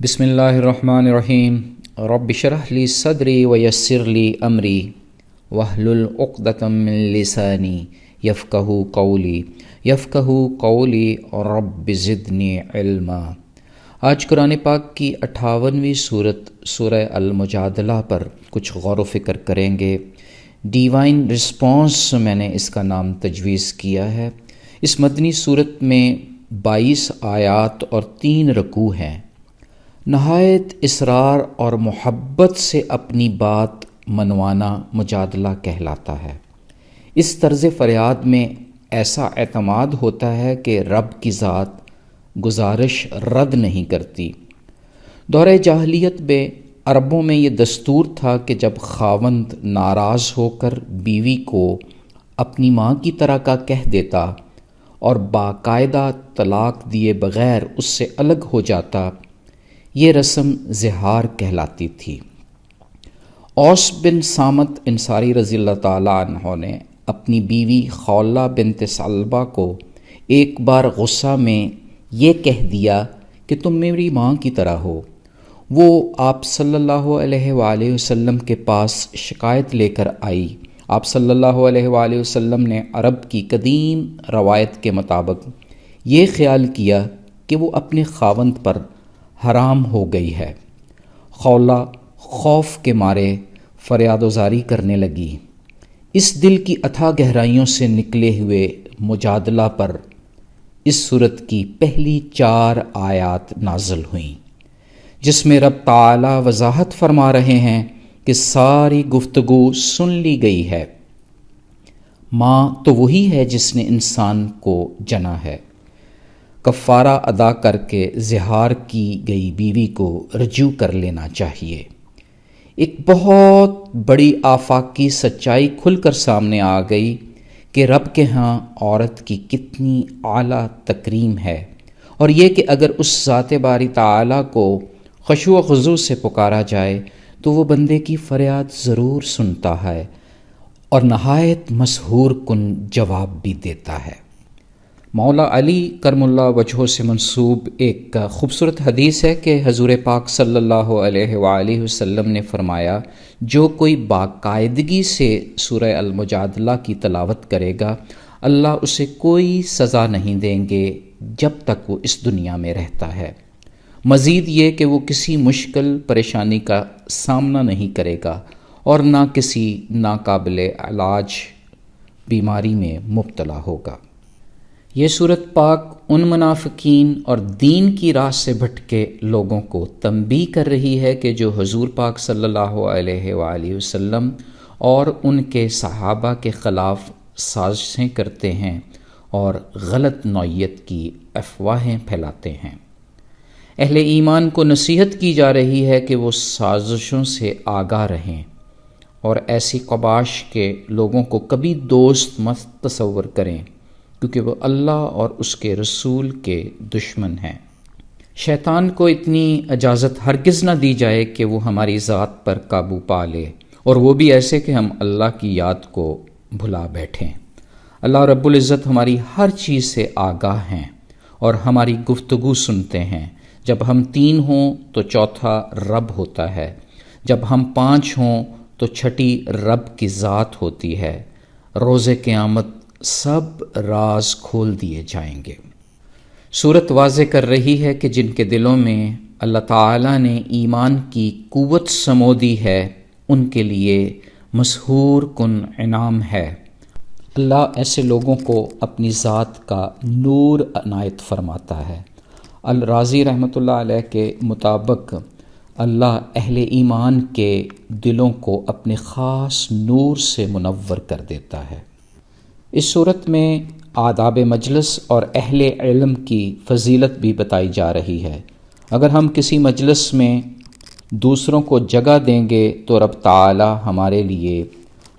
بسم اللہ الرحمن الرحیم رب اشرح لی صدری ویسر لی امری واحلل عقدۃ من لسانی یفقہوا قولی رب زدنی علما۔ آج قرآن پاک کی 58ویں صورت سورہ المجادلہ پر کچھ غور و فکر کریں گے۔ ڈیوائن رسپانس میں نے اس کا نام تجویز کیا ہے۔ اس مدنی صورت میں 22 آیات اور 3 رکوع ہیں۔ نہایت اصرار اور محبت سے اپنی بات منوانا مجادلہ کہلاتا ہے۔ اس طرز فریاد میں ایسا اعتماد ہوتا ہے کہ رب کی ذات گزارش رد نہیں کرتی۔ دور جاہلیت میں عربوں میں یہ دستور تھا کہ جب خاوند ناراض ہو کر بیوی کو اپنی ماں کی طرح کا کہہ دیتا اور باقاعدہ طلاق دیے بغیر اس سے الگ ہو جاتا، یہ رسم زہار کہلاتی تھی۔ اوس بن صامت انصاری رضی اللہ تعالیٰ عنہ نے اپنی بیوی خولہ بنت ثعلبہ کو ایک بار غصہ میں یہ کہہ دیا کہ تم میری ماں کی طرح ہو۔ وہ آپ صلی اللہ علیہ وآلہ وسلم کے پاس شکایت لے کر آئی۔ آپ صلی اللہ علیہ وآلہ وسلم نے عرب کی قدیم روایت کے مطابق یہ خیال کیا کہ وہ اپنے خاوند پر حرام ہو گئی ہے۔ خولہ خوف کے مارے فریاد و زاری کرنے لگی۔ اس دل کی اتھاہ گہرائیوں سے نکلے ہوئے مجادلہ پر اس صورت کی پہلی 4 آیات نازل ہوئیں، جس میں رب تعالی وضاحت فرما رہے ہیں کہ ساری گفتگو سن لی گئی ہے۔ ماں تو وہی ہے جس نے انسان کو جنا ہے۔ کفارہ ادا کر کے زہار کی گئی بیوی کو رجوع کر لینا چاہیے۔ ایک بہت بڑی آفاقی سچائی کھل کر سامنے آ گئی کہ رب کے ہاں عورت کی کتنی اعلیٰ تکریم ہے، اور یہ کہ اگر اس ذات باری تعالیٰ کو خشوع و خضوع سے پکارا جائے تو وہ بندے کی فریاد ضرور سنتا ہے اور نہایت مسحور کن جواب بھی دیتا ہے۔ مولا علی کرم اللہ وجہہ سے منسوب ایک خوبصورت حدیث ہے کہ حضور پاک صلی اللہ علیہ وآلہ وسلم نے فرمایا، جو کوئی باقاعدگی سے سورہ المجادلہ کی تلاوت کرے گا، اللہ اسے کوئی سزا نہیں دیں گے جب تک وہ اس دنیا میں رہتا ہے۔ مزید یہ کہ وہ کسی مشکل پریشانی کا سامنا نہیں کرے گا اور نہ کسی ناقابل علاج بیماری میں مبتلا ہوگا۔ یہ صورت پاک ان منافقین اور دین کی راہ سے بھٹکے لوگوں کو تنبیہ کر رہی ہے کہ جو حضور پاک صلی اللہ علیہ وآلہ وسلم اور ان کے صحابہ کے خلاف سازشیں کرتے ہیں اور غلط نوعیت کی افواہیں پھیلاتے ہیں۔ اہل ایمان کو نصیحت کی جا رہی ہے کہ وہ سازشوں سے آگاہ رہیں اور ایسی قباش کے لوگوں کو کبھی دوست مت تصور کریں، کیونکہ وہ اللہ اور اس کے رسول کے دشمن ہیں۔ شیطان کو اتنی اجازت ہرگز نہ دی جائے کہ وہ ہماری ذات پر قابو پا لے، اور وہ بھی ایسے کہ ہم اللہ کی یاد کو بھلا بیٹھیں۔ اللہ رب العزت ہماری ہر چیز سے آگاہ ہیں اور ہماری گفتگو سنتے ہیں۔ جب ہم 3 ہوں تو چوتھا رب ہوتا ہے، جب ہم 5 ہوں تو چھٹی رب کی ذات ہوتی ہے۔ روز قیامت سب راز کھول دیے جائیں گے۔ صورت واضح کر رہی ہے کہ جن کے دلوں میں اللہ تعالیٰ نے ایمان کی قوت سمو دی ہے، ان کے لیے مسحور کن انعام ہے۔ اللہ ایسے لوگوں کو اپنی ذات کا نور عنایت فرماتا ہے۔ الرازی رحمۃ اللہ علیہ کے مطابق اللہ اہل ایمان کے دلوں کو اپنے خاص نور سے منور کر دیتا ہے۔ اس صورت میں آداب مجلس اور اہل علم کی فضیلت بھی بتائی جا رہی ہے۔ اگر ہم کسی مجلس میں دوسروں کو جگہ دیں گے تو رب تعالی ہمارے لیے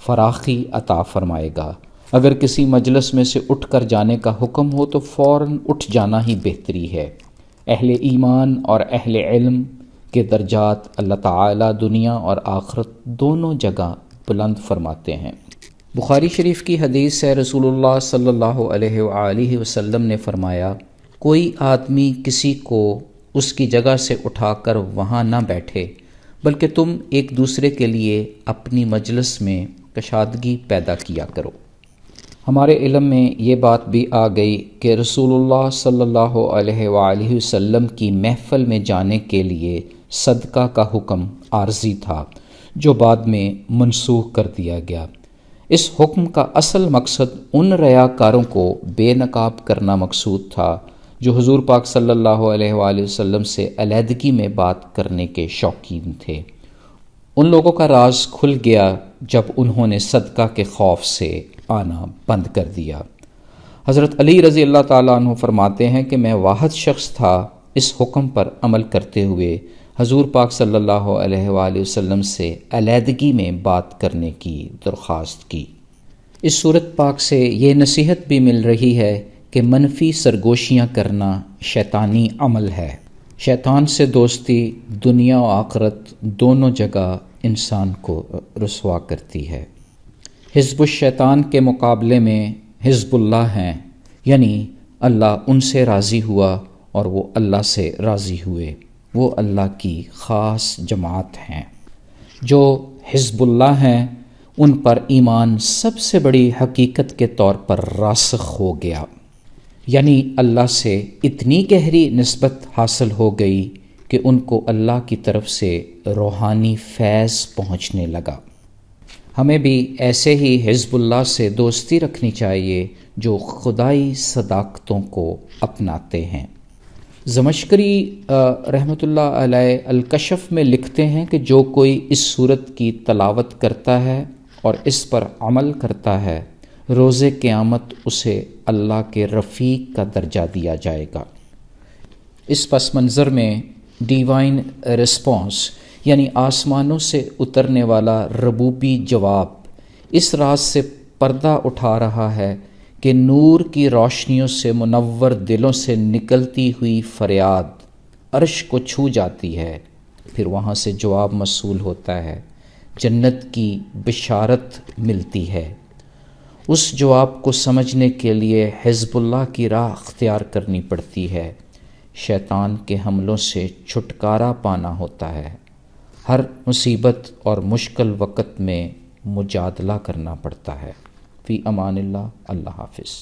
فراخی عطا فرمائے گا۔ اگر کسی مجلس میں سے اٹھ کر جانے کا حکم ہو تو فوراً اٹھ جانا ہی بہتری ہے۔ اہل ایمان اور اہل علم کے درجات اللہ تعالی دنیا اور آخرت دونوں جگہ بلند فرماتے ہیں۔ بخاری شریف کی حدیث ہے، رسول اللہ صلی اللہ علیہ وآلہ وسلم نے فرمایا، کوئی آدمی کسی کو اس کی جگہ سے اٹھا کر وہاں نہ بیٹھے، بلکہ تم ایک دوسرے کے لیے اپنی مجلس میں کشادگی پیدا کیا کرو۔ ہمارے علم میں یہ بات بھی آ گئی کہ رسول اللہ صلی اللہ علیہ وآلہ وسلم کی محفل میں جانے کے لیے صدقہ کا حکم عارضی تھا، جو بعد میں منسوخ کر دیا گیا۔ اس حکم کا اصل مقصد ان ریاکاروں کو بے نقاب کرنا مقصود تھا جو حضور پاک صلی اللہ علیہ وآلہ وسلم سے علیحدگی میں بات کرنے کے شوقین تھے۔ ان لوگوں کا راز کھل گیا جب انہوں نے صدقہ کے خوف سے آنا بند کر دیا۔ حضرت علی رضی اللہ تعالیٰ عنہ فرماتے ہیں کہ میں واحد شخص تھا اس حکم پر عمل کرتے ہوئے حضور پاک صلی اللہ علیہ وآلہ وسلم سے علیحدگی میں بات کرنے کی درخواست کی۔ اس صورت پاک سے یہ نصیحت بھی مل رہی ہے کہ منفی سرگوشیاں کرنا شیطانی عمل ہے۔ شیطان سے دوستی دنیا و آخرت دونوں جگہ انسان کو رسوا کرتی ہے۔ حزب الشیطان کے مقابلے میں حزب اللہ ہیں، یعنی اللہ ان سے راضی ہوا اور وہ اللہ سے راضی ہوئے، وہ اللہ کی خاص جماعت ہیں۔ جو حزب اللہ ہیں ان پر ایمان سب سے بڑی حقیقت کے طور پر راسخ ہو گیا، یعنی اللہ سے اتنی گہری نسبت حاصل ہو گئی کہ ان کو اللہ کی طرف سے روحانی فیض پہنچنے لگا۔ ہمیں بھی ایسے ہی حزب اللہ سے دوستی رکھنی چاہیے جو خدائی صداقتوں کو اپناتے ہیں۔ زمشکری رحمۃ اللہ علیہ الکشف میں لکھتے ہیں کہ جو کوئی اس صورت کی تلاوت کرتا ہے اور اس پر عمل کرتا ہے، روز قیامت اسے اللہ کے رفیق کا درجہ دیا جائے گا۔ اس پس منظر میں ڈیوائن رسپانس یعنی آسمانوں سے اترنے والا ربوبی جواب اس راز سے پردہ اٹھا رہا ہے کہ نور کی روشنیوں سے منور دلوں سے نکلتی ہوئی فریاد عرش کو چھو جاتی ہے، پھر وہاں سے جواب موصول ہوتا ہے، جنت کی بشارت ملتی ہے۔ اس جواب کو سمجھنے کے لیے حزب اللہ کی راہ اختیار کرنی پڑتی ہے، شیطان کے حملوں سے چھٹکارا پانا ہوتا ہے، ہر مصیبت اور مشکل وقت میں مجادلہ کرنا پڑتا ہے۔ فی امان اللہ، اللہ حافظ۔